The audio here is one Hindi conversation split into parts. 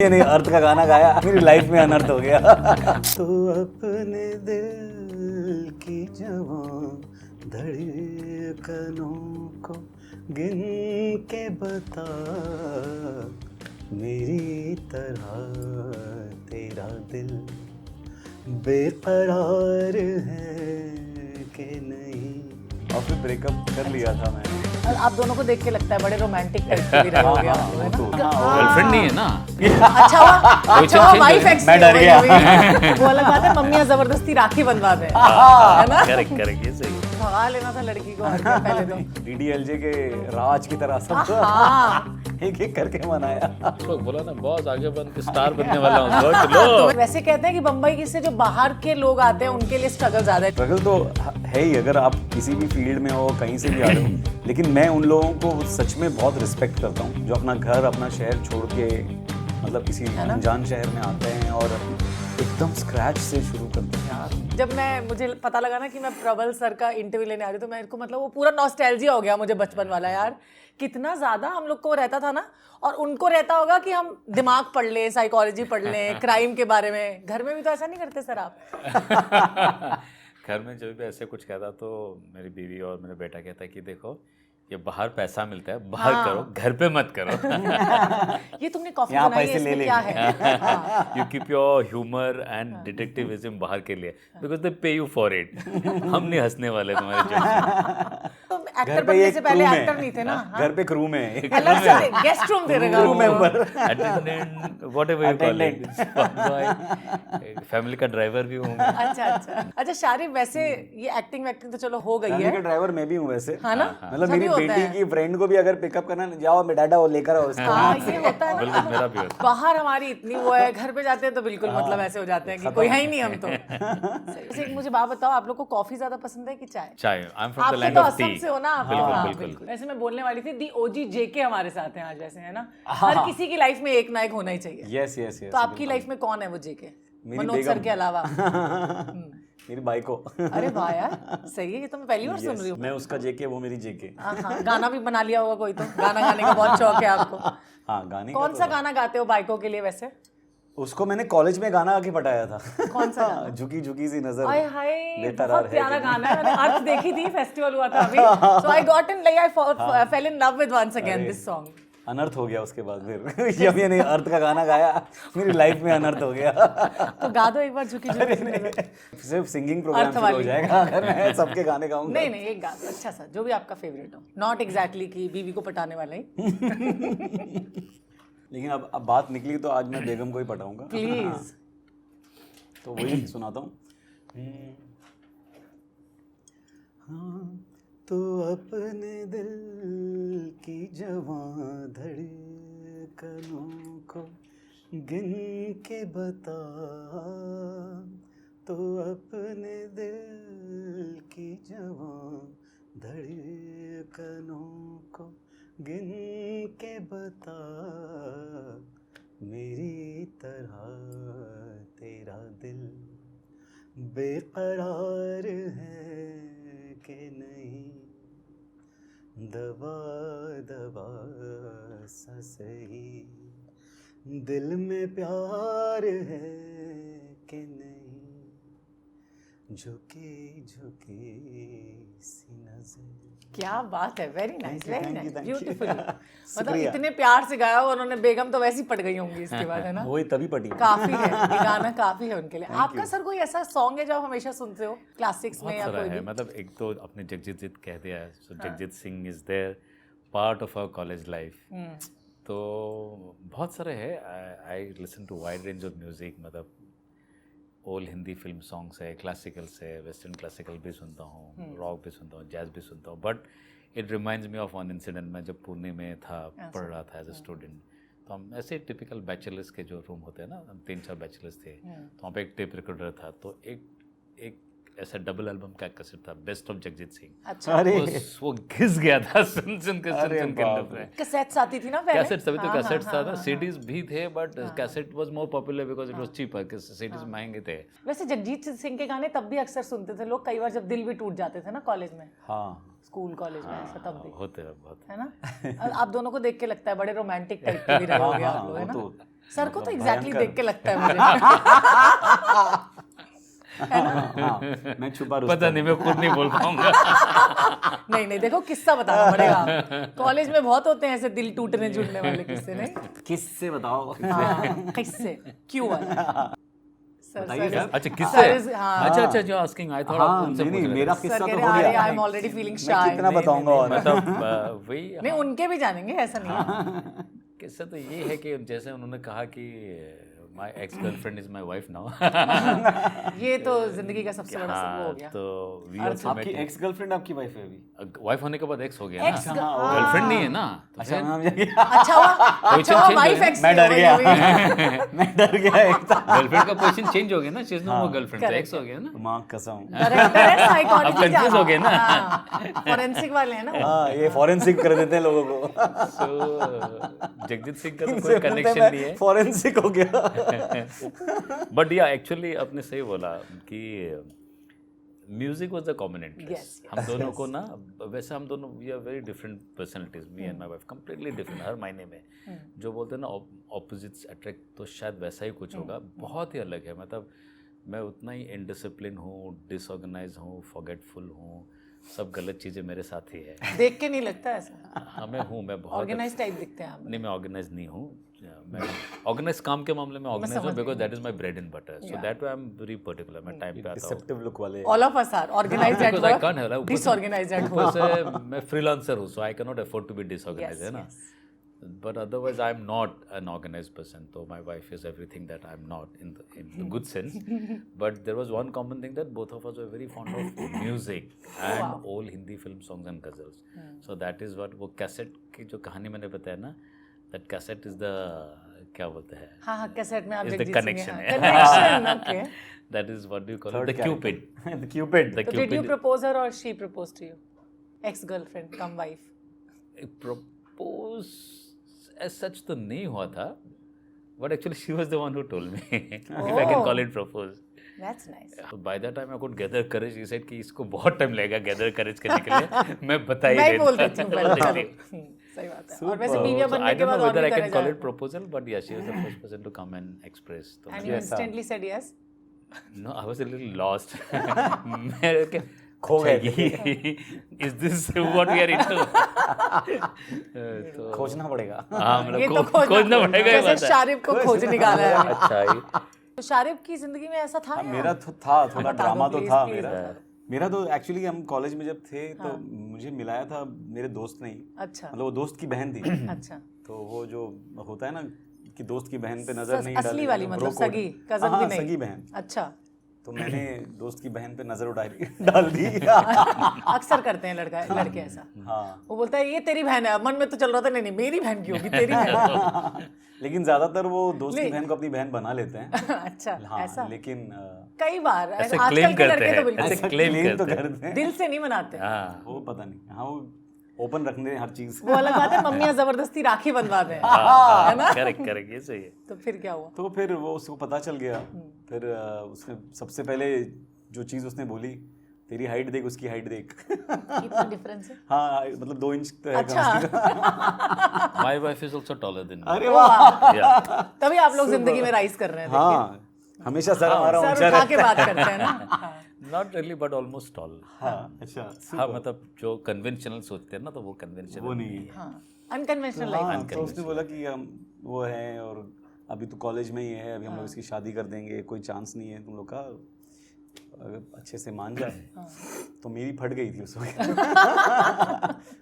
ये नहीं अर्थ का गाना गाया, मेरी लाइफ में अनर्थ हो गया। तो अपने दिल की जवां धड़कनों को गिन के बता, मेरी तरह तेरा दिल बेकरार है कि नहीं। और फिर ब्रेकअप कर लिया था मैंने। और आप दोनों को देख के लगता है बड़े रोमांटिक टाइप के भी रहे होगे आप लोग, है ना? गर्लफ्रेंड नहीं है ना। अच्छा हुआ वाइफ एक्स मैं डर गया। वो अलग बात है, मम्मियाँ जबरदस्ती राखी बंधवा दें, है ना? करेक्ट करेक्ट, ये सही है। भगा लेना था लड़की को हर के पहले तो। डीडीएलजे के राज की तरह सब हाँ। एक एक करके मनाया। लोग बोला ना बॉस आगे बन के स्टार बनने वाला हूँ, सोच लो। वैसे कहते हैं कि बम्बई की से जो बाहर के लोग आते हैं उनके लिए स्ट्रगल ज्यादा है। स्ट्रगल तो है ही, अगर आप किसी भी फील्ड में हो, कहीं से भी आ रहे हो। लेकिन मैं उन लोगों को सच में बहुत रिस्पेक्ट करता हूँ जो अपना घर अपना शहर छोड़ के मतलब किसी अनजान शहर में आते हैं और एकदम स्क्रैच से शुरू करते हैं। यार जब मुझे पता लगा ना कि मैं प्रबल सर का इंटरव्यू लेने आ रही हूँ तो मेरे को मतलब वो पूरा नॉस्टैल्जिया हो गया मुझे बचपन वाला। यार कितना ज़्यादा हम लोग को रहता था ना, और उनको रहता होगा कि हम दिमाग पढ़ लें, साइकोलॉजी पढ़ लें, क्राइम के बारे में। घर में भी तो ऐसा नहीं करते सर आप? घर में जब भी ऐसे कुछ कहता तो मेरी बीवी और मेरा बेटा कहता है कि देखो ये बाहर पैसा मिलता है, बाहर करो, घर पे मत करो। ये तुमने कॉफी यहाँ बनाई है, पैसे ले इसमें क्या है? You keep your humour and detectivism बाहर के लिए, बिकॉज दे पे यू फॉर इट। हम नहीं हंसने वाले तुम्हारे जोक्स। तो एक्टर बनने से पहले एक्टर नहीं थे ना? घर पे क्रू में एक अलग से गेस्ट रूम दे रहा member, attendant, whatever you call it, family का ड्राइवर भी हूँ मैं। अच्छा शारिफ, वैसे ये एक्टिंग तो चलो हो गई फैमिली है, का ड्राइवर मैं भी हूँ वैसे। है ना? मतलब सभी मेरी होता बेटी है। की फ्रेंड को भी अगर पिकअप करना जाओ डाडा वो लेकर आओ उसको। हाँ ये होता है बिल्कुल, ना। मेरा भी होता है। बाहर हमारी इतनी वो है, घर पे जाते हैं तो बिल्कुल मतलब ऐसे हो जाते हैं कि कोई है ही नहीं हम तो। सही। एक मुझे बात बताओ, आप लोग को कॉफी ज्यादा पसंद है कि चाय? चाय, आई एम फ्रॉम द आपके लैंड तो ऑफ असम टी। से हो ना आप? बिल्कुल, हाँ, बिल्कुल। वैसे मैं बोलने वाली थी, दी ओजी जेके हमारे साथ हैं आज, वैसे है ना? हर किसी की लाइफ में एक ना एक होना ही चाहिए। Yes yes yes. तो आपकी लाइफ में कौन है वो जेके, मेरी मनोज सर बेगम। के अलावा? मेरी बाई को। अरे वाह यार, सही है, ये तो मैं पहली बार सुन रही हूँ। मैं उसका जेके, वो मेरी जेके। हाँ, गाना भी बना लिया होगा कोई तो? गाना गाने का बहुत शौक है आपको? हाँ गाने का कौन सा गाना गाते हो बाइकों के लिए वैसे? उसको मैंने कॉलेज में गाना आके पटाया था। कौन सा गाना? झुकी झुकी सी नजर आय हाय, बेकरार बहुत है प्यारा कि गाना है। मैंने अर्थ देखी थी, फेस्टिवल हुआ था अभी, so I got in like I fell in love with once again this song. अनर्थ हो गया उसके बाद फिर। जब ये नहीं अर्थ का गाना गाया, मेरी लाइफ में अनर्थ हो गया। तो गा दो एक बार झुकी झुकी सी नजर। सिर्फ सिंगिंग प्रोग्राम अर्थ शुरू हो वाली। जाएगा अगर मैं सबके गाने गाऊंगा। नहीं एक गा दो अच्छा सा, जो भी आपका फेवरेट हो, नॉट एग्जैक्टली कि बीवी को पटाने वाला ही। लेकिन अब बात निकली तो आज मैं बेगम को ही पटाऊंगा। प्लीज। तो वही सुनाता हूँ। हाँ तो अपने दिल की जवां धड़कनों को गिन के बता, तो अपने दिल की जवां धड़कनों को गिन के बता, मेरी तरह तेरा दिल बेकरार है कि नहीं। दबा दबा सा सही दिल में प्यार है कि नहीं। झुकी झुकी सी नजर। क्या बात है, very nice, very nice, beautiful. मतलब शुक्रिया। इतने प्यार से गाया और उन्होंने, बेगम तो वैसे ही पट गई होंगी इसके बाद, है ना? वही तभी पटी। काफी है ये गाना, काफी है उनके लिए। आपका सर कोई ऐसा सॉन्ग है जो आप हमेशा सुनते हो क्लासिक्स में बहुत या सारा कोई है, भी? मतलब एक तो अपने जगजीत जी कह दिया है, so Jagjit Singh is their part of our college life. तो बहुत सारे हैं। I listen to wide range of music, मतलब ओल्ड हिंदी फिल्म सॉन्ग्स है, क्लासिकल्स है, वेस्टर्न क्लासिकल भी सुनता हूँ, रॉक भी सुनता हूँ, जैज भी सुनता हूँ। But it reminds me of one incident. मैं जब पुणे में था, पढ़ रहा था एज ए स्टूडेंट, तो हम ऐसे टिपिकल बैचलर्स के जो रूम होते हैं ना, हम 3-4 बैचलर्स थे, तो वहाँ पे एक टेप रिकॉर्डर था, तो एक ऐसा डबल एल्बम का कैसेट था, बेस्ट ऑफ जगजीत सिंह। अच्छा, अरे वो घिस गया था सुन के अंदर में। कैसेट्स आती थी ना पहले? कैसेट्स, तभी तो कैसेट्स था ना, सीडीज भी थे, but cassette was more popular because it was cheaper, CDs महंगे थे। वैसे जगजीत सिंह के गाने तब भी अक्सर सुनते थे लोग, कई बार जब दिल भी टूट जाते थे ना कॉलेज में, हाँ स्कूल कॉलेज में, ऐसा तब भी, होते हैं बहुत। है ना? और आप दोनों को देख के लगता है बड़े रोमांटिक टाइप के भी रहे होगे आप लोग, है ना? सर को तो मतलब एग्जैक्टली भयंकर। देख के लगता है मुझे। हाँ, मैं छुपा रुस्तम पता नहीं, मैं खुद नहीं बोल पाऊंगा। नहीं नहीं, देखो किस्सा बताना पड़ेगा। कॉलेज में बहुत होते हैं ऐसे दिल टूटने जुड़ने वाले किस्से, नहीं? किससे बताओ। हाँ, किस्से क्यों वाले? सर बताइए सर सर। अच्छा, किससे? सर हाँ। अच्छा, जो आस्किंग आई थोड़ा हाँ, उनसे नहीं पूछ नहीं, रहे मेरा थे। किस्सा सर तो कह हो रहे हैं, गया। आई एम ऑलरेडी फीलिंग मैं शाय। कितना बताऊंगा और मतलब वही नहीं, उनके भी जानेंगे, ऐसा नहीं है। किस्सा तो ये है कि जैसे उन्होंने कहा कि my ex girlfriend is my wife now. ये तो जिंदगी का सबसे बड़ा सब वो हो गया। तो वी अर्थ आल्सो आपकी एक्स गर्लफ्रेंड आपकी वाइफ है अभी? वाइफ होने के बाद एक्स हो गया Ex- ना, हाँ। गर्लफ्रेंड नहीं है ना, तो अच्छा, फिर नाम जाके अच्छा हुआ change हो वाइफ गया। एक्स मैं डर गया। मैं डर गया एकदम। गर्लफ्रेंड का पोजीशन चेंज हो गया ना, she is no more girlfriend, तो Correct, एक्स हो गया ना। माँ कसम। डायरेक्टर है, अब साइकोलॉजी confuse हो गए ना। फॉरेंसिक वाले हैं ना वो। हाँ, ये फॉरेंसिक कर देते हैं लोगों को। So जगजीत सिंह का तो कोई कनेक्शन नहीं है, फॉरेंसिक हो गया। बट या एक्चुअली आपने सही बोला कि music was the common interest. Yes, हम दोनों को ना, वैसे हम दोनों we are very different personalities, me and my wife completely different हर मायने में। जो बोलते हैं ना ऑपोजिट्स अट्रैक्ट, तो शायद वैसा ही कुछ होगा, बहुत ही अलग है। मतलब मैं उतना ही इनडिसिप्लिन हूँ, डिसऑर्गेनाइज हूँ, फॉरगेटफुल हूँ, सब गलत चीज़ें मेरे साथ ही है। देख के नहीं लगता ऐसा। हाँ, मैं हूँ, मैं बहुत ऑर्गेनाइज टाइप दिखते हैं आप। नहीं, मैं ऑर्गेनाइज नहीं हूँ। मैं ऑर्गेनाइज काम के मामले में ऑर्गेनाइज हूँ, because that is my bread and butter, so that way I am very particular. मैं टाइम पे आता हूँ, डिसेप्टिव लुक वाले। All of us are organised at because I can't have, work, disorganised at ऊपर वर्क। से मैं फ्रीलांसर हूँ, so I can not afford to be disorganised, है ना। Yes, But otherwise, I am not an organized person. So my wife is everything that I am not in the good sense. But there was one common thing that both of us were very fond of music and all Hindi film songs and ghazals. So that is what वो cassette की जो कहानी मैंने बताया ना, that cassette is the क्या बोलते हैं? हाँ हाँ, कैसेट में आप Is the Jagjit Singh connection, हैं। yeah. Connection, okay. That is what do you call it? Third The character. Cupid. The Cupid. The So did you Cupid. propose her or she proposed to you? Ex-girlfriend cum wife. Propose as such तो नहीं हुआ था, but actually she was the one who told me if I can call it propose. That's nice. So by that time I could gather courage. He said कि इसको बहुत टाइम लगेगा gather courage करने के लिए, मैं बता ही मैं ही देता बोल देती हूँ पहले, चलो। हूँ। सही बात है। और वैसे बीवियाँ So बनने I के don't बाद know और whether भी I करे can call it जाए। proposal, but yeah, she was the first person to come and express. तो And मैंने- you instantly said yes? No, I was a little lost. मैं क्या खो गए थे। Is this what we are into? तो खोजना पड़ेगा। हाँ, मतलब ये तो खोजना पड़ेगा, ये जैसे बात है। शारिब को खोज निकाला है। अच्छा ये तो शारिब की जिंदगी में ऐसा था हाँ, या? मेरा तो था थोड़ा बता ड्रामा दो, तो please, था please मेरा। बता मेरा तो एक्चुअली हम कॉलेज में जब थे तो मुझे मिलाया था मेरे दोस्त ने ही, अच्छा मतलब वो दोस्त की बहन थी। अच्छा। तो वो जो होता है ना कि दोस्त की बहन पे नजर नहीं असली डालनी, वाली तो मतलब bro code। सगी कजन हाँ, भी नहीं। सगी बहन। अच्छा। तो मैंने दोस्त की बहन पे नजर डाल दी। अक्सर करते हैं लड़के ऐसा। हाँ, वो बोलता है ये तेरी बहन है, मन में तो चल रहा था नहीं नहीं मेरी बहन की होगी, तेरी बहन। लेकिन ज्यादातर वो दोस्त की बहन को अपनी बहन बना लेते हैं। अच्छा, हाँ, ऐसा लेकिन कई बार ऐसे आजकल claim के करते लड़के हैं, तो बिल्कुल ऐसे claim तो करते हैं। करते हैं। दिल से नहीं मनाते। हाँ, वो पता नहीं, हाँ वो ओपन रखने हर चीज। वो अलग बात है, मम्मियाँ जबरदस्ती राखी बंधवा दें। हाँ, करेक्ट करेक्ट, ये सही है। तो फिर क्या हुआ? तो फिर वो उसको पता चल गया। फिर उसने सबसे पहले जो चीज उसने बोली, तेरी हाइट देख उसकी हाइट देख। इतना डिफरेंस है? हाँ, मतलब 2 इंच तो है कम अच्छा। से कम। My wife is also taller than me. अरे वाह, Yeah. तभी आप लोग जिंदगी में राइज कर रहे हैं। हाँ, हमेशा सर हमारा सर ऊंचा उठा के रहता बात करते हैं ना। हाँ। Not really, but almost tall. है। हाँ, अच्छा, हाँ, मतलब जो कन्वेंशनल सोचते हैं ना, तो वो कन्वेंशनल वो नहीं है। हाँ, अनकन्वेंशनल लाइफ। हाँ, तो उसने बोला कि हम वो हैं और अभी तो कॉलेज में ही है, अभी हम लोग इसकी शादी कर देंगे, कोई चांस नहीं है तुम लोग का, अगर अच्छे से मान जाए। तो मेरी फट गई थी उस वक्त।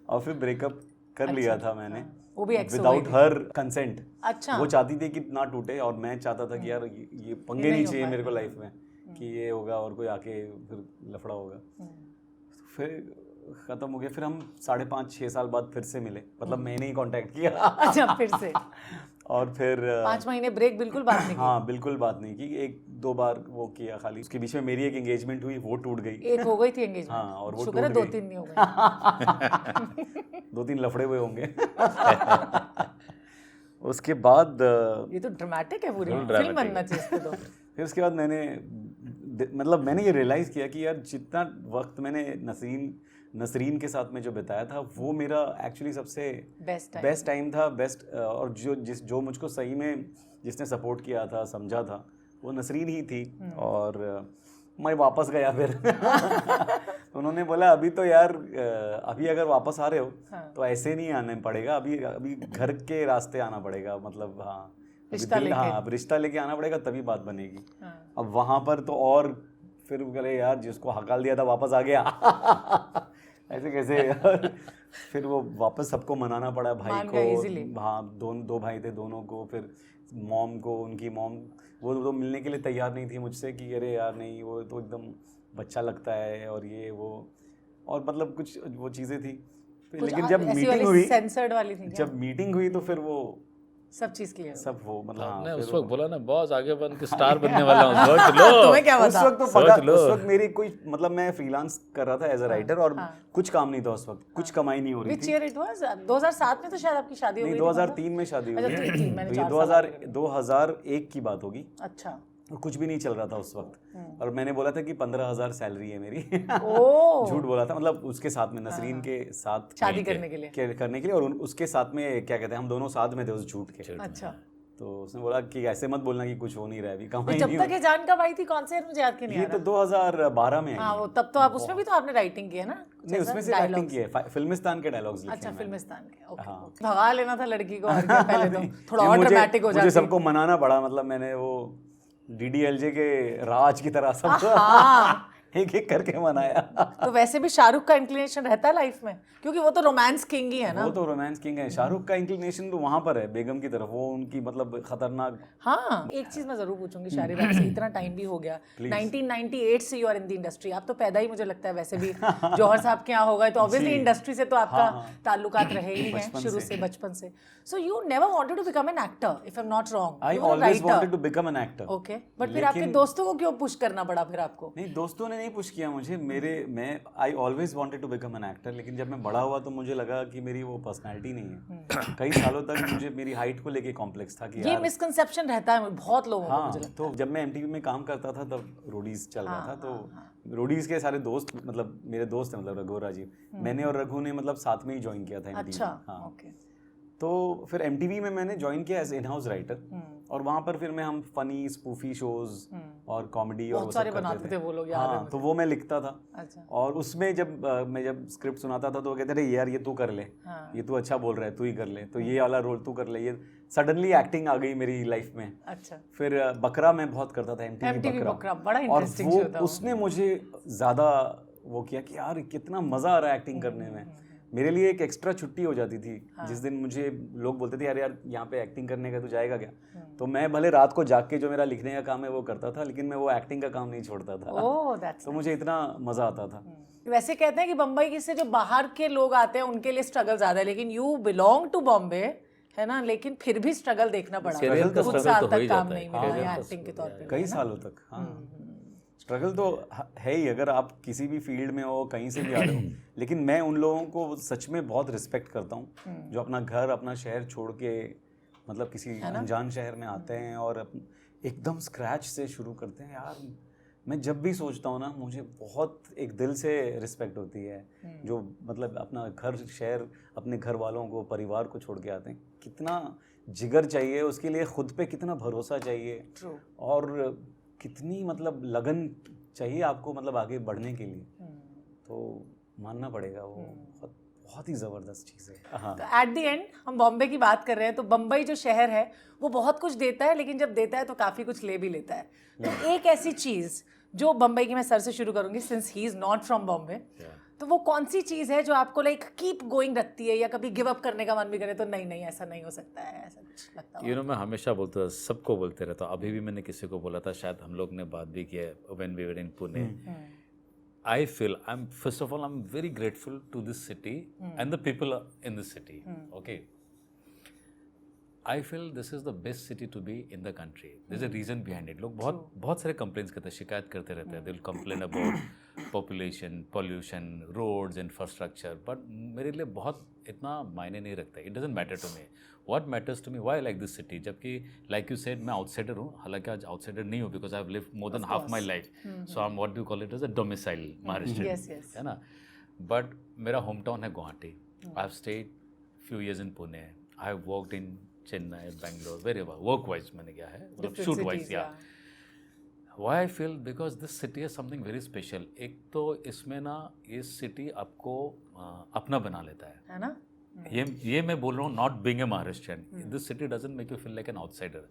और फिर ब्रेकअप कर लिया था मैंने, वो भी ex हो विदाउट गई हर कंसेंट। अच्छा। वो चाहती थी कि ना टूटे और मैं चाहता था कि यार ये पंगे नहीं चाहिए मेरे को लाइफ में कि ये होगा और कोई आके फिर लफड़ा होगा। तो फिर खत्म हो गया। फिर हम 5.5-6 साल बाद फिर से मिले, मतलब मैंने ही कांटेक्ट किया। अच्छा, फिर से और फिर 5 महीने ब्रेक, बिल्कुल बात नहीं की। हाँ, बिल्कुल बात नहीं की, 1-2 बार वो किया खाली। उसके बीच में मेरी एक एंगेजमेंट हुई, वो टूट गई। एक हो गई थी एंगेजमेंट। हाँ, और वो शुक्र है टूट 2-3 नहीं हो गई। 2-3 लफड़े हुए होंगे। उसके बाद ये तो ड्रामेटिक है, पूरी Full फिल्म dramatic बनना चाहिए इसको तो। फिर उसके बाद मैंने ये रियलाइज़ किया कि यार जितना वक्त मैंने नसरीन के साथ में जो बिताया था, वो मेरा एक्चुअली सबसे बेस्ट टाइम। बेस्ट टाइम था, बेस्ट। और जो मुझको सही में जिसने सपोर्ट किया था, समझा था, वो नसरीन ही थी। और मैं वापस गया फिर तो उन्होंने बोला अभी तो यार अभी अगर वापस आ रहे हो तो ऐसे नहीं आने पड़ेगा, अभी घर के रास्ते आना पड़ेगा, मतलब हाँ अब रिश्ता लेके आना पड़ेगा तभी बात बनेगी। अब वहाँ पर तो और फिर बोले यार जिसको हकाल दिया था वापस आ गया ऐसे कैसे फिर वो वापस सबको मनाना पड़ा, भाई को, हाँ दो भाई थे दोनों को, फिर मॉम को, उनकी मॉम वो तो मिलने के लिए तैयार नहीं थी मुझसे कि अरे यार नहीं वो तो एकदम बच्चा लगता है और ये वो, और मतलब कुछ वो चीज़ें थी। लेकिन जब मीटिंग हुई, सेंसर्ड वाली थी, जब मीटिंग हुई तो फिर वो सब चीज क्लियर, सब वो मतलब आपने उस वक्त बोला ना बॉस आगे बन के स्टार बनने वाला हूँ, सोच लो। तुम्हें क्या पता? उस वक्त तो पता, उस वक्त मेरी कोई मतलब मैं फ्रीलांस कर रहा था एज अ राइटर और कुछ काम नहीं था उस वक्त, कुछ कमाई नहीं हो रही थी। Which year it was? 2007 में तो शायद आपकी शादी हो गई थी। 2003 में शादी हुई थी, 2001 की बात होगी। अच्छा, कुछ भी नहीं चल रहा था उस वक्त, और मैंने बोला था कि 15,000 सैलरी है मेरी झूठ बोला था, मतलब उसके साथ में नसरीन के साथ शादी करने के लिए और उसके साथ में क्या कहते हैं हम दोनों साथ में थे उस झूठ के। अच्छा, तो उसने बोला कि ऐसे मत बोलना कि कुछ हो नहीं रहा है अभी, कमाई जब नहीं तक ये जान कब आई थी, कौन से मुझे याद नहीं आ रहा। ये तो 2012 में आई। हाँ वो तब तो आप उसमें भी तो आपने राइटिंग की है ना? नहीं उसमें से एक्टिंग की है, फिल्मिस्तान के डायलॉग्स लिखे। अच्छा फिल्मिस्तान के, ओके। भगा लेना था लड़की को और पहले तो थोड़ा और मुझे ड्रामेटिक हो जाती। मुझे सबको मनाना पड़ा, मतलब मैंने वो DDLJ के राज की तरह सबको एक एक करके मनाया। तो वैसे भी शाहरुख का इंक्लिनेशन रहता है लाइफ में, क्योंकि वो तो रोमांस किंग ही है ना। वो तो रोमांस किंग है, शाहरुख का इंक्लिनेशन तो वहां पर है बेगम की तरफ, वो उनकी मतलब खतरनाक। हाँ एक चीज मैं जरूर पूछूंगी शारिद आपसे, इतना टाइम भी हो गया, 1998 से you are in the industry, आप तो पैदा ही मुझे लगता है वैसे भी जौहर साहब के यहाँ होगा, तो ऑब्वियसली इंडस्ट्री से तो आपका ताल्लुकात रहे ही हैं शुरू से, बचपन से। So you never wanted to become an actor, if I am not wrong? I always wanted to become an actor. Okay, but फिर आपके दोस्तों को क्यों पुश करना पड़ा फिर आपको? नहीं दोस्तों ने नहीं पुश किया मुझे, I always wanted to become an actor, लेकिन जब मैं बड़ा हुआ तो मुझे लगा कि मेरी वो पर्सनालिटी नहीं है। कई सालों तक मुझे मेरी हाइट को लेके कॉम्प्लेक्स था कि ये मिसकंसेप्शन रहता है बहुत लोगों को मुझे लगता है। तो जब मैं MTV में काम करता था तब रोडीज चल रहा था, तो रोडीज के सारे दोस्त, मतलब मेरे दोस्त हैं, मतलब रघु और राजीव, मैंने और रघु ने मतलब साथ में ही ज्वाइन किया था MTV। अच्छा, हाँ तो फिर MTV में मैंने ज्वाइन किया एज इन हाउस राइटर, और वहाँ पर फिर हम फनी स्पूफी शोज और कॉमेडी और वो सब करते थे वो लोग, हाँ तो वो मैं लिखता था। अच्छा। और उसमें जब मैं जब स्क्रिप्ट सुनाता था तो वो कहते थे यार ये तू कर ले, ये तू अच्छा बोल रहा है, तू ही कर ले, तो ये वाला रोल तू कर ले। ये सडनली एक्टिंग आ गई मेरी लाइफ में। अच्छा। फिर बकरा मैं बहुत करता था, MTV बकरा बड़ा इंटरेस्टिंग शो था। उसने मुझे ज़्यादा वो किया कि यार कितना मज़ा आ रहा है एक्टिंग करने में। मेरे लिए एक एक्स्ट्रा छुट्टी हो जाती थी। जिस दिन मुझे लोग बोलते थे यार यहाँ पे एक्टिंग करने का तू जाएगा क्या, तो मैं भले रात को जाग के जो मेरा लिखने का काम है वो करता था, लेकिन मैं वो एक्टिंग का काम नहीं छोड़ता था। तो मुझे इतना मजा आता था। वैसे कहते हैं कि बम्बई से जो बाहर के लोग आते हैं उनके लिए स्ट्रगल ज्यादा है, लेकिन यू बिलोंग टू बॉम्बे है ना, लेकिन फिर भी स्ट्रगल देखना पड़ा, कुछ साल तक काम नहीं मिला एक्टिंग के तौर पे, कई सालों तक। स्ट्रगल तो है ही, अगर आप किसी भी फील्ड में हो, कहीं से भी आ रहे हो। लेकिन मैं उन लोगों को सच में बहुत रिस्पेक्ट करता हूँ जो अपना घर, अपना शहर छोड़ के मतलब किसी अनजान शहर में आते हैं और एकदम स्क्रैच से शुरू करते हैं। यार मैं जब भी सोचता हूँ ना, मुझे बहुत एक दिल से रिस्पेक्ट होती है जो मतलब अपना घर, शहर, अपने घर वालों को, परिवार को छोड़ के आते हैं। कितना जिगर चाहिए उसके लिए, खुद पे कितना भरोसा चाहिए और कितनी मतलब लगन चाहिए आपको, मतलब आगे बढ़ने के लिए। तो मानना पड़ेगा वो बहुत ही ज़बरदस्त चीज़ है। हाँ। तो एट द एंड हम बॉम्बे की बात कर रहे हैं, तो बम्बई जो शहर है वो बहुत कुछ देता है, लेकिन जब देता है तो काफ़ी कुछ ले भी लेता है। तो एक ऐसी चीज़ जो बम्बई की, मैं सर से शुरू करूँगी since he is not from Bombay, तो वो कौन सी चीज़ है जो आपको लाइक कीप गोइंग रखती है, या कभी गिव अप करने का मन भी करे तो नहीं ऐसा नहीं हो सकता है, ऐसा कुछ लगता है? मैं हमेशा बोलता हूँ, सबको बोलते रहता हूँ, अभी भी मैंने किसी को बोला था, शायद हम लोग ने बात भी की है when we were in Pune. I feel first of all I'm very grateful to this city and the people in this city. Okay, I feel this is the best city to be in the country. There's a reason behind it. लोग बहुत सारे complaints करते हैं, शिकायत करते रहते हैं. They'll complain about population, pollution, roads, infrastructure. But मेरे लिए बहुत इतना मायने नहीं रखता. It doesn't matter to me. What matters to me? Why I like this city? जबकि like you said, मैं outsider हूँ. हालांकि आज outsider नहीं हूँ because I've lived more than half my life. So I'm what do you call it as a domicile Maharashtrian. Yes. है ना? But मेरा hometown है Guwahati. I've stayed few years in Pune. I've worked in Chennai, Bangalore, wherever, work wise मैंने किया है, मतलब Different शूट वाइज cities, या yeah. Why I feel because this city is something very special. एक तो इसमें ना ये सिटी आपको अपना बना लेता है ना? ये मैं बोल रहा हूँ not being a Maharashtrian. This city doesn't make you feel like an outsider.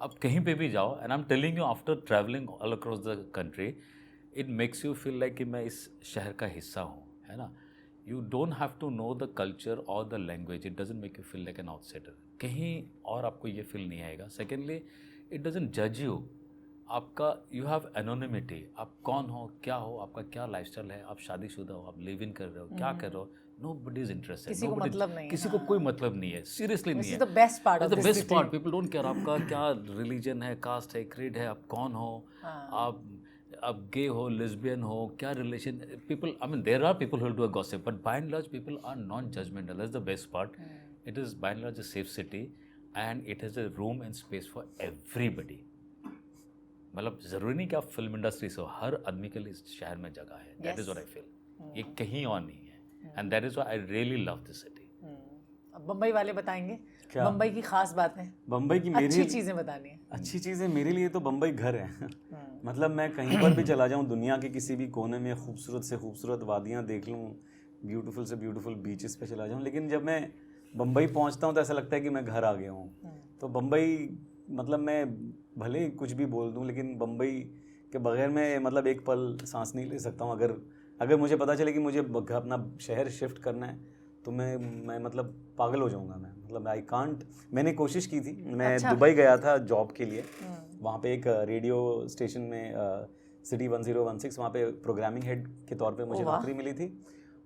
आप कहीं पे भी जाओ and I am telling you after travelling all across the country it makes you feel like कि मैं इस शहर का हिस्सा हूँ, है ना. You don't have to know the culture और the language. It doesn't make you feel like an outsider. कहीं और आपको ये फील नहीं आएगा. सेकेंडली इट डजंट जज यू. आपका यू हैव एनोनिमिटी. आप कौन हो, क्या हो, आपका क्या लाइफस्टाइल है, आप शादीशुदा हो, आप लिव इन कर रहे हो, क्या कर रहे हो, nobody is interested. किसी को मतलब नहीं है. किसी को कोई मतलब नहीं है. सीरियसली नहीं है. This is the best part of the this best city. part. People don't care आपका क्या रिलीजन है, कास्ट है, क्रीड है, आप कौन हो, आप गे हो, लेस्बियन हो, क्या relation. People I mean there are people who will do a gossip but by and large people are non judgmental. That's the best part. It is by and large a safe city and it has a room and space for everybody. मतलब ज़रूरी नहीं कि आप फिल्म इंडस्ट्री से हो, हर आदमी के लिए इस शहर में जगह है. That is what I feel. ये कहीं और नहीं है and that is why I really love this city. अब बम्बई वाले बताएंगे क्या? बम्बई की खास बातें, बम्बई की मेरी अच्छी चीजें बतानी है. अच्छी चीज़ें मेरे लिए तो बम्बई घर है. मतलब मैं कहीं पर भी चला जाऊँ, दुनिया के किसी भी कोने में खूबसूरत से खूबसूरत वादियाँ देख लूँ, ब्यूटीफुल से ब्यूटीफुल बीचेस पे चला जाऊँ, लेकिन जब मैं बम्बई पहुँचता हूँ तो ऐसा लगता है कि मैं घर आ गया हूँ. तो बम्बई मतलब मैं भले ही कुछ भी बोल दूँ, लेकिन बम्बई के बगैर मैं मतलब एक पल सांस नहीं ले सकता हूँ. अगर मुझे पता चले कि मुझे अपना शहर शिफ्ट करना है तो मैं मतलब पागल हो जाऊँगा. मैं मतलब आई कांट. मैंने कोशिश की थी. मैं दुबई गया था जॉब के लिए. वहाँ पे एक रेडियो स्टेशन में सिटी 1016 वहाँ पे प्रोग्रामिंग हेड के तौर पे मुझे नौकरी मिली थी.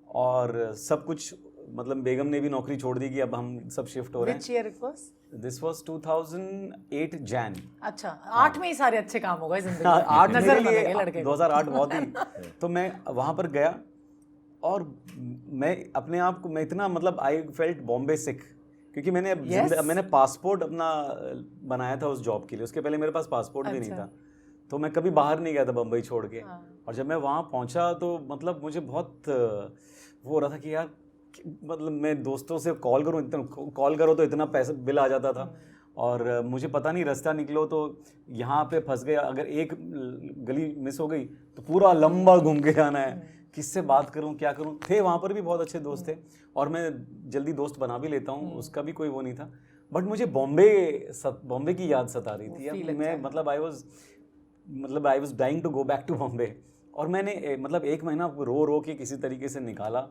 और सब कुछ मतलब बेगम ने भी नौकरी छोड़ दी कि अब हम सब शिफ्ट हो रहे हैं. Which year it was? This was 2008 Jain. अच्छा, 8 में ही सारे अच्छे काम हो गए जिंदगी में. 8 नजर मेरे बन लिए गए लड़के. 2008 बहुत ही. तो मैं वहाँ पर गया और मैं अपने आप को मैं इतना मतलब आई फेल्ट बॉम्बे सिक, क्योंकि मैंने पासपोर्ट अपना बनाया था उस जॉब के लिए. उसके पहले मेरे पास पासपोर्ट भी नहीं था. तो मैं कभी बाहर नहीं गया था बम्बई छोड़ के. और जब मैं वहाँ पहुँचा तो मतलब मुझे बहुत वो हो रहा था कि यार मतलब मैं दोस्तों से कॉल करो तो इतना पैसा बिल आ जाता था. और मुझे पता नहीं रास्ता निकलो तो यहाँ पे फंस गया. अगर एक गली मिस हो गई तो पूरा लंबा घूम के आना है. किससे बात करूँ, क्या करूँ. थे वहाँ पर भी बहुत अच्छे दोस्त थे और मैं जल्दी दोस्त बना भी लेता हूँ, उसका भी कोई वो नहीं था. बट मुझे बॉम्बे की याद सता रही थी यार. मैं मतलब I was dying to go back to Bombay. और मैंने मतलब 1 महीना रो के किसी तरीके से निकाला.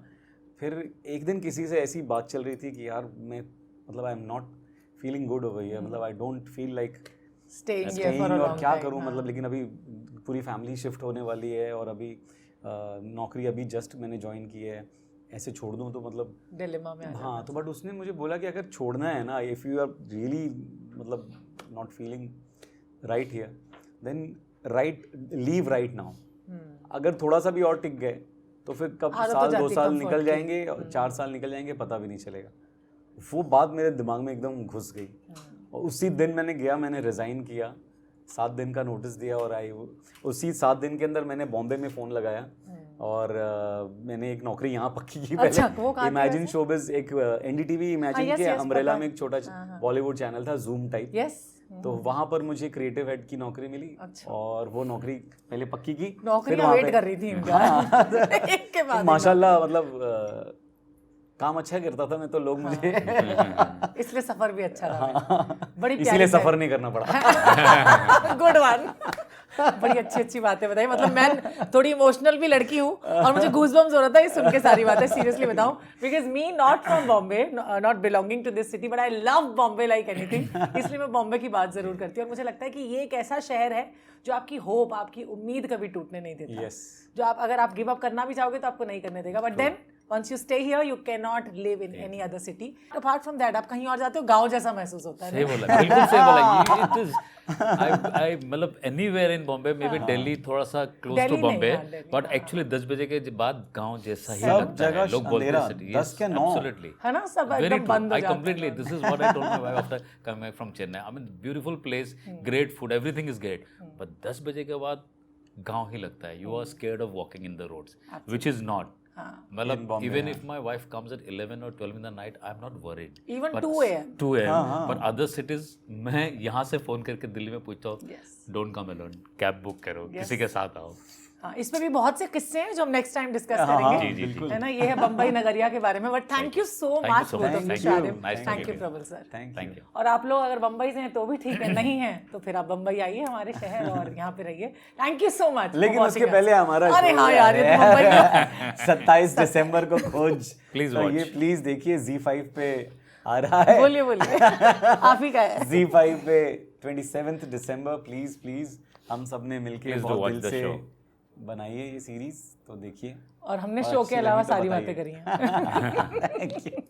फिर एक दिन किसी से ऐसी बात चल रही थी कि यार मैं मतलब I am not feeling good over here. मतलब I don't feel like staying और क्या करूं. मतलब लेकिन अभी पूरी फैमिली शिफ्ट होने वाली है और अभी नौकरी अभी जस्ट मैंने ज्वाइन की है. ऐसे छोड़ दूं तो मतलब डिलेमा में. हाँ. तो बट उसने मुझे बोला कि अगर छोड़ना है ना, इफ़ यू आर रियली मतलब not feeling right here then leave right now. अगर थोड़ा सा भी और टिक गए तो फिर कब साल 2 साल निकल जाएंगे और 4 साल निकल जाएंगे पता भी नहीं चलेगा. वो बात मेरे दिमाग में एकदम घुस गई. और उसी दिन मैंने रिज़ाइन किया. 7 दिन का नोटिस दिया और उसी 7 दिन के अंदर मैंने बॉम्बे में फ़ोन लगाया और मैंने एक नौकरी यहाँ पक्की की. पहले इमेजिन शोबिज, एक एनडीटीवी इमेजिन के अम्ब्रेला में एक छोटा बॉलीवुड चैनल था, जूम टाइप. तो वहाँ पर मुझे क्रिएटिव हेड की नौकरी मिली. और वो नौकरी पहले पक्की की. नौकरियां वेट कर रही थी इनका. एक के बाद माशाल्लाह मतलब काम अच्छा करता था मैं तो. लोग मुझे इसलिए सफर भी अच्छा रहा. बड़ी इसीलिए सफर नहीं करना पड़ा. Good one. बड़ी अच्छी बातें बताई. मतलब मैं थोड़ी इमोशनल भी लड़की हूँ और मुझे गूज़बम्स हो रहा था ये सुन के सारी बातें. सीरियसली बताऊँ, because me not from Bombay, not belonging to this city, but I love Bombay like anything. इसलिए मैं बॉम्बे की बात जरूर करती हूँ. और मुझे लगता है कि ये एक ऐसा शहर है जो आपकी होप, आपकी उम्मीद कभी टूटने नहीं देता. जो अगर आप गिव अप करना भी चाहोगे तो आपको नहीं करने देगा. But then once you stay here you cannot live in any other city. Apart from that आप कहीं और जाते हो गांव जैसा महसूस होता है. सही बोला, बिल्कुल सही बोला. It is I मतलब anywhere in Bombay, maybe Delhi थोड़ा सा close to Bombay, but actually 10 बजे के बाद गांव जैसा ही लगता है. लोग बोलते हैं city. 10 क्या 9 absolutely है ना, सब एकदम बंद हो जाता है. I completely, this is what I told my wife after coming back from Chennai. I mean beautiful place, great food, everything is great, but 10 बजे के बाद गांव ही लगता है. You are scared of walking in the roads, which is not. हाँ मतलब Bombay, even if my wife comes at 11 or 12 in the night, I'm not worried. Even But 2 a.m. 2 a.m. हाँ। But other cities, मैं यहाँ से फोन करके दिल्ली में पूछता हूँ, Yes. Don't come alone, cab book करो, किसी के साथ आओ. हाँ इसमें भी बहुत से किस्से हैं जो हम नेक्स्ट टाइम डिस्कस हाँ, करेंगे जी, जी, है ना. ये है बम्बई नगरिया के बारे में. But thank you so Thank you much so both much. Of you Thank you. Sharib. Nice to thank meet you you. प्रबल सर. Thank you. और आप लोग अगर बम्बई से हैं तो भी ठीक है, नहीं है तो फिर आप बम्बई आइए हमारे शहर और यहाँ पे रहिए. Thank you so much. लेकिन उसके पहले हमारा अरे show हाँ है यार ये तो मुंबई में 27 दिसंबर को खोज. Please तो watch. ये प्लीज देखिए Z5 पे आ रहा है. बोलिए बोलिए आप ही का है. Z5 पे 27 दिसंबर प्लीज हम सब ने मिलके Please do बहुत watch दिल the से show. बनाइए ये सीरीज, तो देखिए. और हमने और शो अच्छी के अलावा लगी तो सारी बताइए. बातें करी हैं. Thank you.